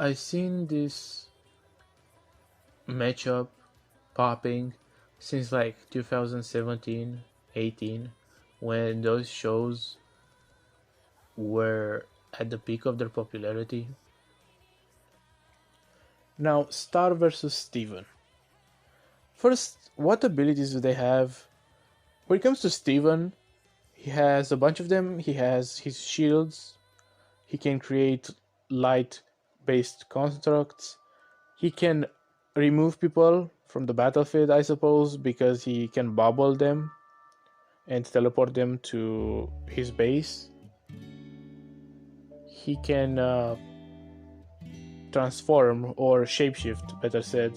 I've seen this matchup popping since like 2017, 18, when those shows were at the peak of their popularity. Now, Star versus Steven. First, what abilities do they have? When it comes to Steven, he has a bunch of them. He has his shields. He can create light based constructs. He can remove people from the battlefield, I suppose, because he can bubble them and teleport them to his base. He can transform or shapeshift, better said,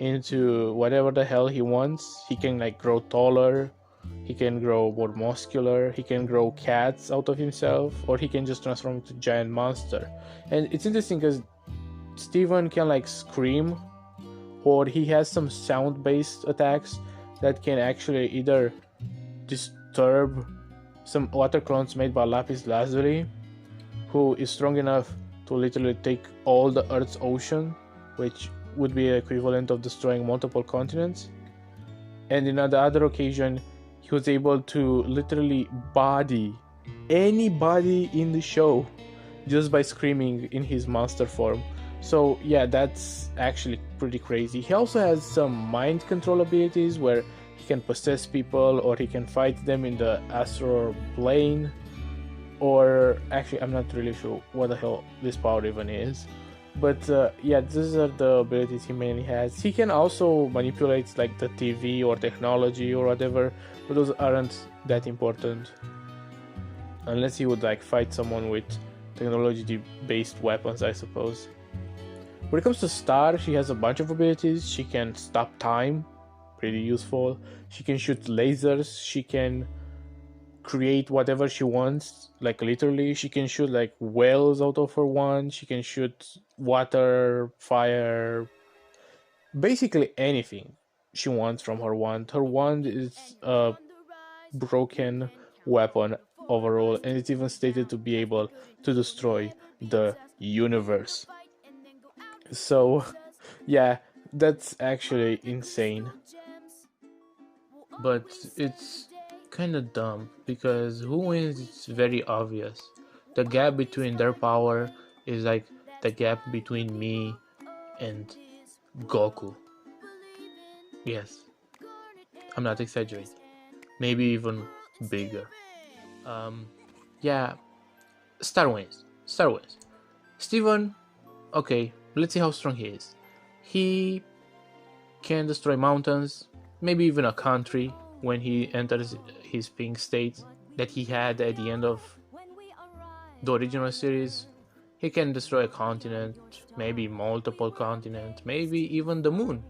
into whatever the hell he wants. He can like grow taller, he can grow more muscular, he can grow cats out of himself, or he can just transform into a giant monster. And it's interesting because Steven can like scream, or he has some sound based attacks that can actually either disturb some water clones made by Lapis Lazuli, who is strong enough to literally take all the Earth's ocean, which would be equivalent of destroying multiple continents. And in the other occasion, he was able to literally body anybody in the show just by screaming in his monster form. So yeah, that's actually pretty crazy. He also has some mind control abilities where he can possess people or he can fight them in the astral plane. Or actually, I'm not really sure what the hell this power even is. But yeah, these are the abilities he mainly has. He can also manipulate like the TV or technology or whatever, but those aren't that important. Unless he would like fight someone with technology-based weapons, I suppose. When it comes to Star, she has a bunch of abilities. She can stop time, pretty useful. She can shoot lasers. She can create whatever she wants, like literally. She can shoot like whales out of her wand. She can shoot water, fire, basically anything she wants from her wand. Her wand is a broken weapon overall, and it's even stated to be able to destroy the universe. So yeah, that's actually insane. But it's kind of dumb because who wins? It's very obvious. The gap between their power is like the gap between me and Goku. Yes, I'm not exaggerating. Maybe even bigger. Um, yeah, Star wins. Star wins. Steven, okay, let's see how strong he is. He can destroy mountains, maybe even a country when he enters his pink state that he had at the end of the original series. He can destroy a continent, maybe multiple continents, maybe even the moon.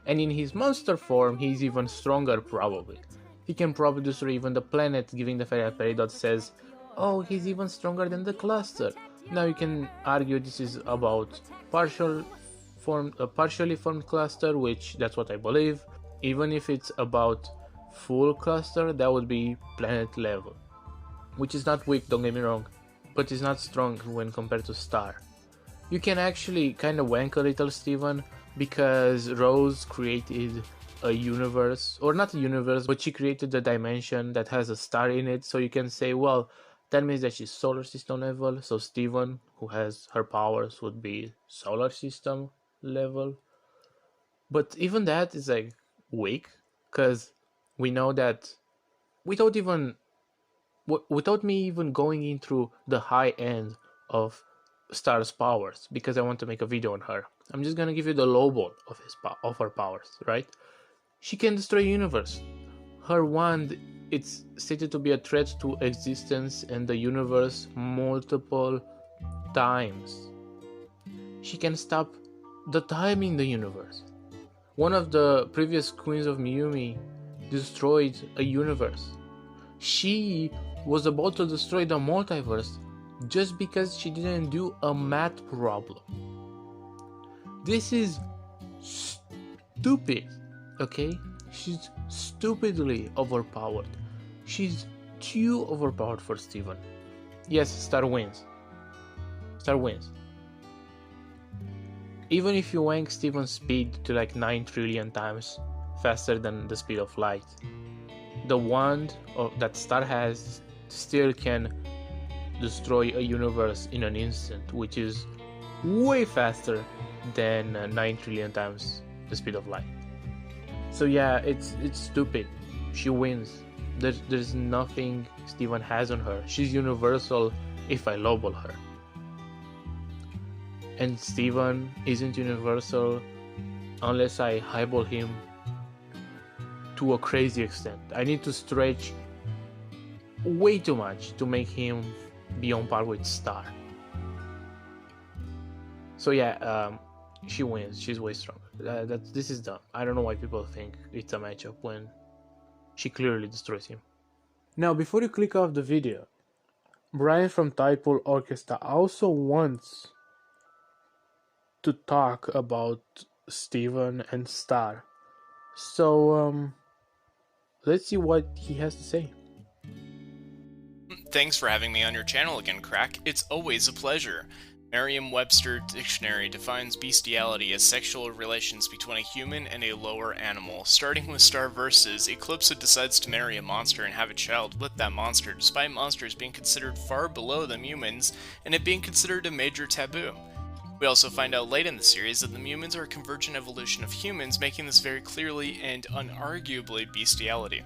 And in his monster form, he's even stronger probably. He can probably destroy even the planet, giving the fact that Peridot says, oh, he's even stronger than the cluster. Now you can argue this is about a partially formed cluster, which that's what I believe. Even if it's about full cluster, that would be planet level, which is not weak, don't get me wrong, but is not strong when compared to Star. You can actually kind of wank a little Steven because Rose created a universe, or not a universe, but she created a dimension that has a star in it, so you can say, well, that means that she's solar system level, so Steven, who has her powers, would be solar system level. But even that is like weak, because we know that without even without me even going into the high end of Star's powers, because I want to make a video on her, I'm just gonna give you the low ball of her powers, right? She can destroy universe. Her wand, it's stated to be a threat to existence and the universe multiple times. She can stop the time in the universe. One of the previous queens of Miyumi destroyed a universe. She was about to destroy the multiverse just because she didn't do a math problem. This is stupid, okay? She's stupidly overpowered. She's too overpowered for Steven. Yes, Star wins. Star wins. Even if you wank Steven's speed to like 9 trillion times faster than the speed of light, the wand that Star has still can destroy a universe in an instant, which is way faster than 9 trillion times the speed of light. So yeah, it's stupid. She wins. There's nothing Steven has on her. She's universal if I lowball her. And Steven isn't universal unless I highball him to a crazy extent. I need to stretch way too much to make him be on par with Star. So yeah, she wins. She's way stronger. This is dumb. I don't know why people think it's a matchup when she clearly destroys him. Now, before you click off the video, Brian from Tidal Orchestra also wants to talk about Steven and Star. So, let's see what he has to say. Thanks for having me on your channel again, Crack. It's always a pleasure. Merriam-Webster Dictionary defines bestiality as sexual relations between a human and a lower animal. Starting with Star versus, Eclipsa decides to marry a monster and have a child with that monster, despite monsters being considered far below them humans, and it being considered a major taboo. We also find out late in the series that the Mumins are a convergent evolution of humans, making this very clearly and unarguably bestiality.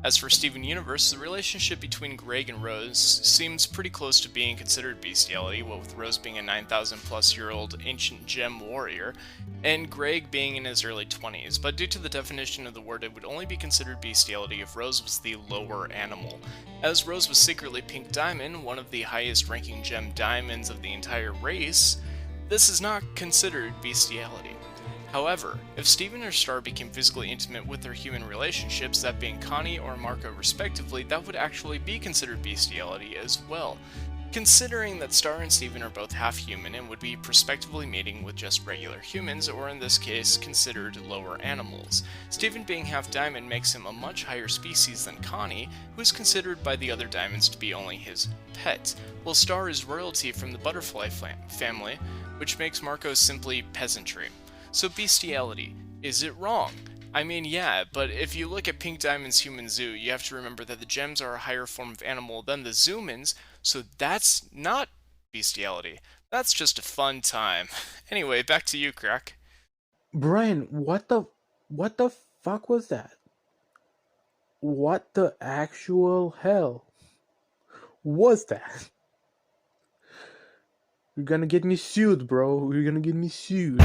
As for Steven Universe, the relationship between Greg and Rose seems pretty close to being considered bestiality, what with Rose being a 9,000 plus year old ancient gem warrior, and Greg being in his early 20s, but due to the definition of the word, it would only be considered bestiality if Rose was the lower animal. As Rose was secretly Pink Diamond, one of the highest ranking gem diamonds of the entire race, this is not considered bestiality. However, if Steven or Star became physically intimate with their human relationships, that being Connie or Marco respectively, that would actually be considered bestiality as well, considering that Star and Steven are both half human and would be prospectively mating with just regular humans, or in this case, considered lower animals. Steven being half diamond makes him a much higher species than Connie, who is considered by the other diamonds to be only his pet, while Star is royalty from the butterfly family, which makes Marco simply peasantry. So bestiality, is it wrong? I mean, yeah, but if you look at Pink Diamond's human zoo, you have to remember that the gems are a higher form of animal than the Zoomins, so that's not bestiality. That's just a fun time. Anyway, back to you, Crack. Brian, what the fuck was that? What the actual hell was that? You're gonna get me sued, bro. You're gonna get me sued.